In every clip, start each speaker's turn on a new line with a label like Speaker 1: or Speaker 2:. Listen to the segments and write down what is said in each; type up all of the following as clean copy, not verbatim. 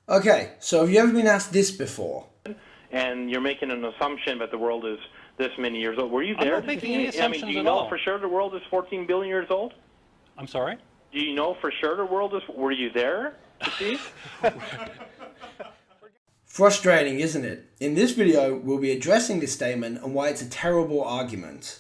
Speaker 1: Okay, so have you ever been asked this before?
Speaker 2: And you're making an assumption that the world is this many years old. Were you
Speaker 3: I'm
Speaker 2: there
Speaker 3: not
Speaker 2: to
Speaker 3: making
Speaker 2: see?
Speaker 3: any
Speaker 2: Do
Speaker 3: assumptions
Speaker 2: you
Speaker 3: at
Speaker 2: know
Speaker 3: all.
Speaker 2: for sure the world is 14 billion years old?
Speaker 3: I'm sorry?
Speaker 2: Do you know for sure the world is? Were you there to see?
Speaker 1: Frustrating, isn't it? In this video, we'll be addressing this statement and why it's a terrible argument.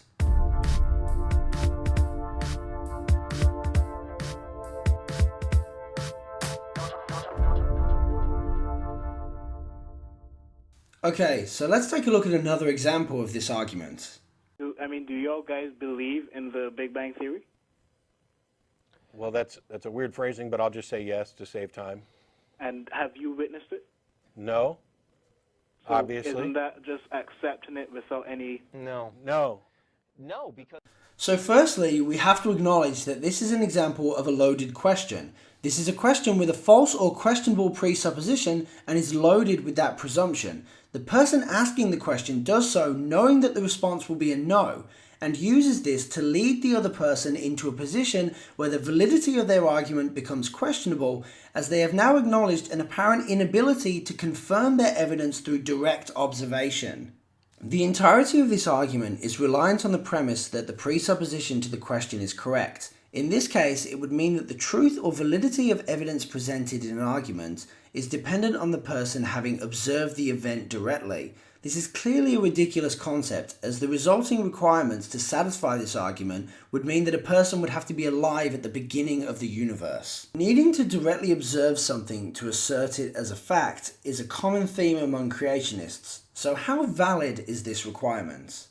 Speaker 1: Okay, so let's take a look at another example of this argument.
Speaker 4: Do y'all guys believe in the Big Bang Theory?
Speaker 5: Well, that's a weird phrasing, but I'll just say yes to save time.
Speaker 4: And have you witnessed it?
Speaker 5: No.
Speaker 4: So
Speaker 5: Obviously.
Speaker 4: Isn't that just accepting it without any...
Speaker 5: No.
Speaker 6: No, because...
Speaker 1: So firstly, we have to acknowledge that this is an example of a loaded question. This is a question with a false or questionable presupposition and is loaded with that presumption. The person asking the question does so knowing that the response will be a no, and uses this to lead the other person into a position where the validity of their argument becomes questionable, as they have now acknowledged an apparent inability to confirm their evidence through direct observation. The entirety of this argument is reliant on the premise that the presupposition to the question is correct. In this case, it would mean that the truth or validity of evidence presented in an argument is dependent on the person having observed the event directly. This is clearly a ridiculous concept, as the resulting requirements to satisfy this argument would mean that a person would have to be alive at the beginning of the universe. Needing to directly observe something to assert it as a fact is a common theme among creationists. So how valid is this requirement?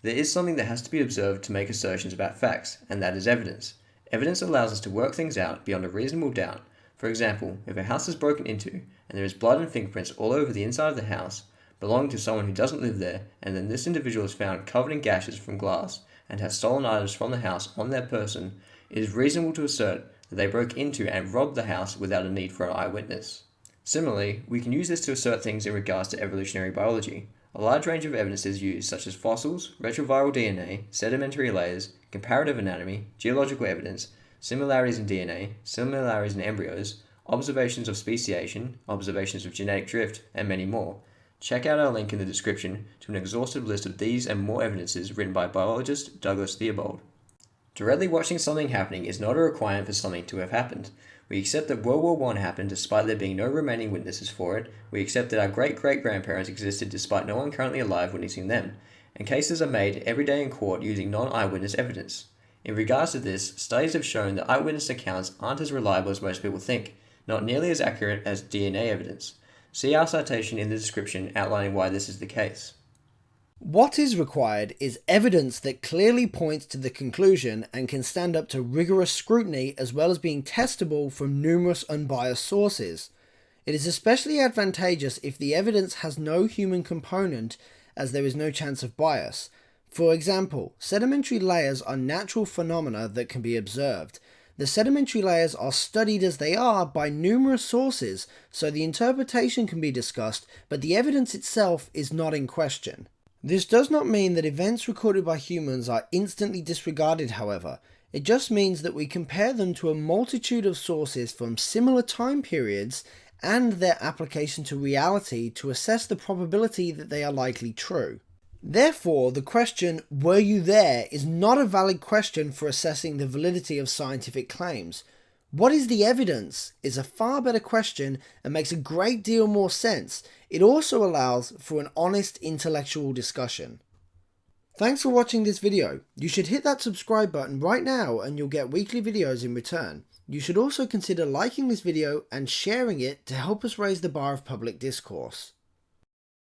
Speaker 6: There is something that has to be observed to make assertions about facts, and that is evidence. Evidence allows us to work things out beyond a reasonable doubt. For example, if a house is broken into, and there is blood and fingerprints all over the inside of the house, belonging to someone who doesn't live there, and then this individual is found covered in gashes from glass, and has stolen items from the house on their person, it is reasonable to assert that they broke into and robbed the house without a need for an eyewitness. Similarly, we can use this to assert things in regards to evolutionary biology. A large range of evidence is used, such as fossils, retroviral DNA, sedimentary layers, comparative anatomy, geological evidence, similarities in DNA, similarities in embryos, observations of speciation, observations of genetic drift, and many more. Check out our link in the description to an exhaustive list of these and more evidences written by biologist Douglas Theobald. Directly watching something happening is not a requirement for something to have happened. We accept that World War I happened despite there being no remaining witnesses for it. We accept that our great-great-grandparents existed despite no one currently alive witnessing them. And cases are made every day in court using non-eyewitness evidence. In regards to this, studies have shown that eyewitness accounts aren't as reliable as most people think, not nearly as accurate as DNA evidence. See our citation in the description outlining why this is the case.
Speaker 1: What is required is evidence that clearly points to the conclusion and can stand up to rigorous scrutiny as well as being testable from numerous unbiased sources. It is especially advantageous if the evidence has no human component, as there is no chance of bias. For example, sedimentary layers are natural phenomena that can be observed. The sedimentary layers are studied as they are by numerous sources, so the interpretation can be discussed, but the evidence itself is not in question. This does not mean that events recorded by humans are instantly disregarded, however. It just means that we compare them to a multitude of sources from similar time periods and their application to reality to assess the probability that they are likely true. Therefore, the question, "Were you there?" is not a valid question for assessing the validity of scientific claims. "What is the evidence?" is a far better question and makes a great deal more sense. It also allows for an honest intellectual discussion. Thanks for watching this video. You should hit that subscribe button right now and you'll get weekly videos in return. You should also consider liking this video and sharing it to help us raise the bar of public discourse.